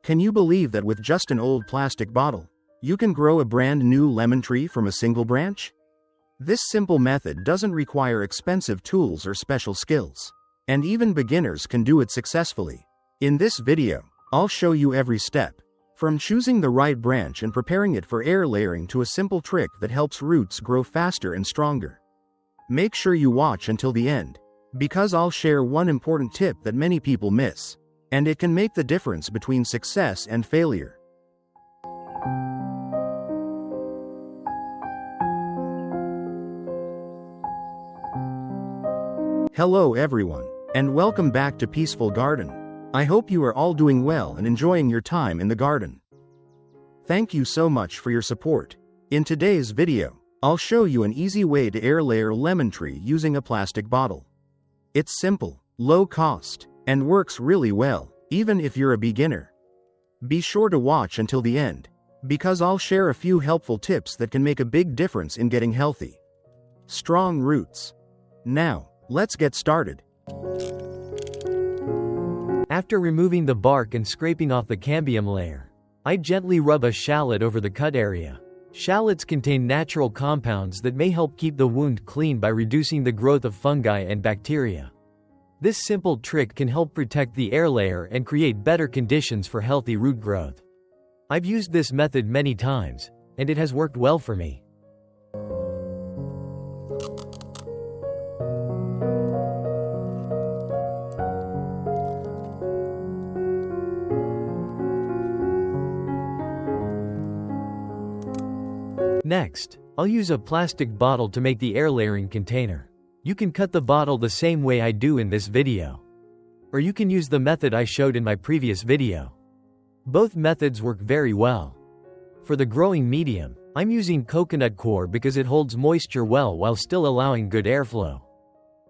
Can you believe that with just an old plastic bottle, you can grow a brand new lemon tree from a single branch? This simple method doesn't require expensive tools or special skills, and even beginners can do it successfully. In this video, I'll show you every step, from choosing the right branch and preparing it for air layering to a simple trick that helps roots grow faster and stronger. Make sure you watch until the end, because I'll share one important tip that many people miss, and it can make the difference between success and failure. Hello everyone, and welcome back to Peaceful Garden. I hope you are all doing well and enjoying your time in the garden. Thank you so much for your support. In today's video, I'll show you an easy way to air layer lemon tree using a plastic bottle. It's simple, low cost, and works really well, even if you're a beginner. Be sure to watch until the end, because I'll share a few helpful tips that can make a big difference in getting healthy, strong roots. Now, let's get started. After removing the bark and scraping off the cambium layer, I gently rub a shallot over the cut area. Shallots contain natural compounds that may help keep the wound clean by reducing the growth of fungi and bacteria. This simple trick can help protect the air layer and create better conditions for healthy root growth. I've used this method many times, and it has worked well for me. Next, I'll use a plastic bottle to make the air layering container. You can cut the bottle the same way I do in this video, or you can use the method I showed in my previous video. Both methods work very well. For the growing medium, I'm using coconut coir because it holds moisture well while still allowing good airflow,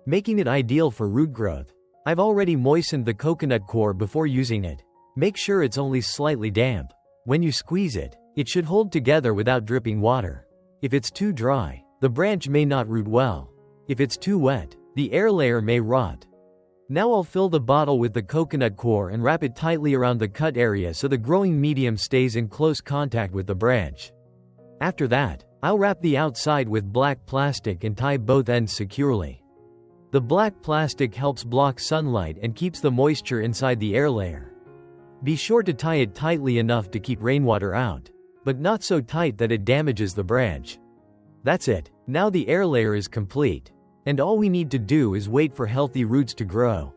making it ideal for root growth. I've already moistened the coconut coir before using it. Make sure it's only slightly damp. When you squeeze it, it should hold together without dripping water. If it's too dry, the branch may not root well. If it's too wet, the air layer may rot. Now I'll fill the bottle with the coconut coir and wrap it tightly around the cut area so the growing medium stays in close contact with the branch. After that, I'll wrap the outside with black plastic and tie both ends securely. The black plastic helps block sunlight and keeps the moisture inside the air layer. Be sure to tie it tightly enough to keep rainwater out, but not so tight that it damages the branch. That's it. Now the air layer is complete, and all we need to do is wait for healthy roots to grow.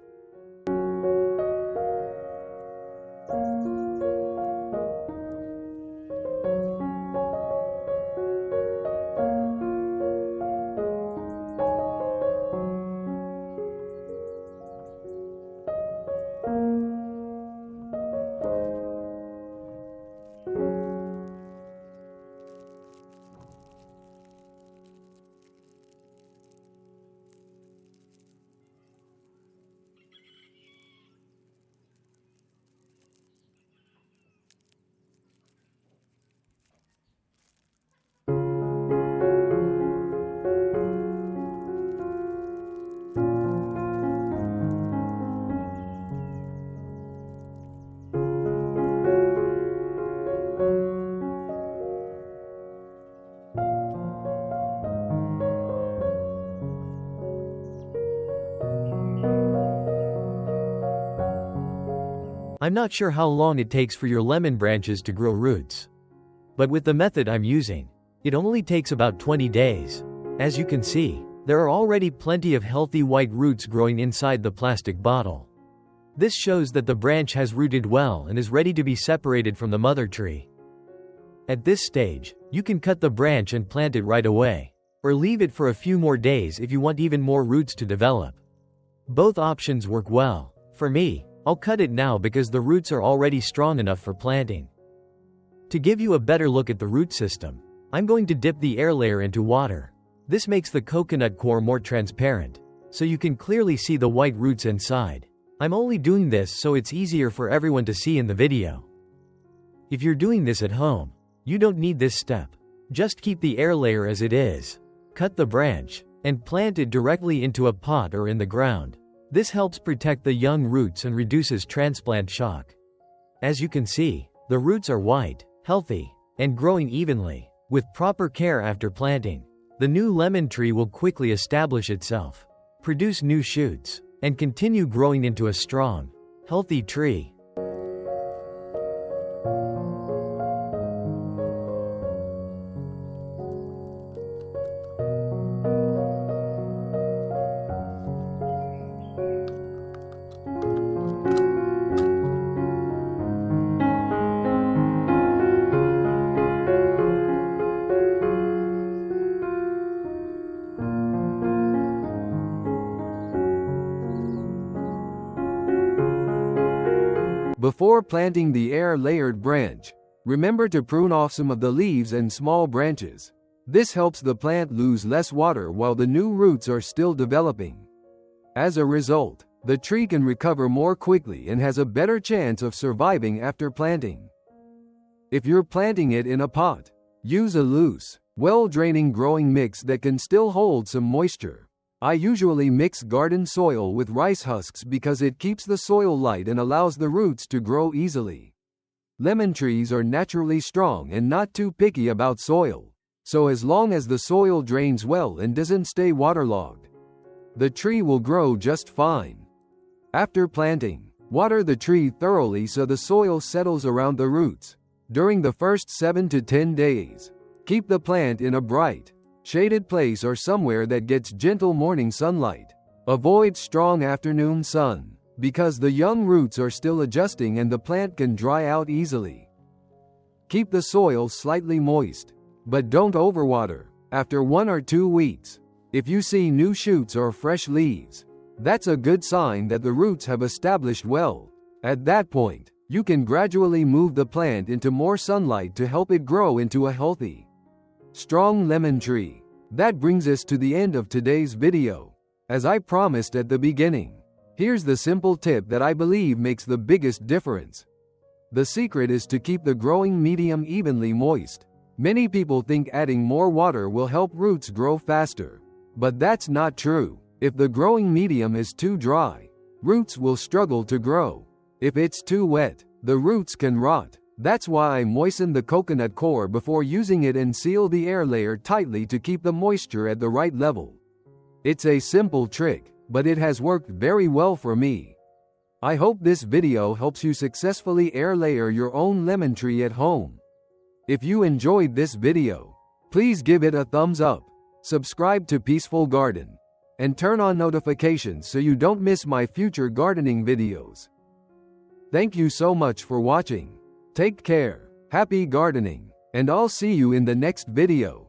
I'm not sure how long it takes for your lemon branches to grow roots, but with the method I'm using, it only takes about 20 days. As you can see, there are already plenty of healthy white roots growing inside the plastic bottle. This shows that the branch has rooted well and is ready to be separated from the mother tree. At this stage, you can cut the branch and plant it right away, or leave it for a few more days if you want even more roots to develop. Both options work well. For me, I'll cut it now because the roots are already strong enough for planting. To give you a better look at the root system, I'm going to dip the air layer into water. This makes the coconut coir more transparent, so you can clearly see the white roots inside. I'm only doing this so it's easier for everyone to see in the video. If you're doing this at home, you don't need this step. Just keep the air layer as it is. Cut the branch, and plant it directly into a pot or in the ground. This helps protect the young roots and reduces transplant shock. As you can see, the roots are wide, healthy, and growing evenly. With proper care after planting, the new lemon tree will quickly establish itself, produce new shoots, and continue growing into a strong, healthy tree. Before planting the air-layered branch, remember to prune off some of the leaves and small branches. This helps the plant lose less water while the new roots are still developing. As a result, the tree can recover more quickly and has a better chance of surviving after planting. If you're planting it in a pot, use a loose, well-draining growing mix that can still hold some moisture. I usually mix garden soil with rice husks because it keeps the soil light and allows the roots to grow easily. Lemon trees are naturally strong and not too picky about soil, so as long as the soil drains well and doesn't stay waterlogged, the tree will grow just fine. After planting, water the tree thoroughly so the soil settles around the roots. During the first 7 to 10 days, keep the plant in a bright, shaded place or somewhere that gets gentle morning sunlight. Avoid strong afternoon sun, because the young roots are still adjusting and the plant can dry out easily. Keep the soil slightly moist, but don't overwater. After 1 or 2 weeks, if you see new shoots or fresh leaves, that's a good sign that the roots have established well. At that point, you can gradually move the plant into more sunlight to help it grow into a healthy, strong lemon tree. That brings us to the end of today's video. As I promised at the beginning, here's the simple tip that I believe makes the biggest difference. The secret is to keep the growing medium evenly moist. Many people think adding more water will help roots grow faster, but that's not true. If the growing medium is too dry, roots will struggle to grow. If it's too wet, the roots can rot. That's why I moisten the coconut core before using it and seal the air layer tightly to keep the moisture at the right level. It's a simple trick, but it has worked very well for me. I hope this video helps you successfully air layer your own lemon tree at home. If you enjoyed this video, please give it a thumbs up, subscribe to Peaceful Garden, and turn on notifications so you don't miss my future gardening videos. Thank you so much for watching. Take care, happy gardening, and I'll see you in the next video.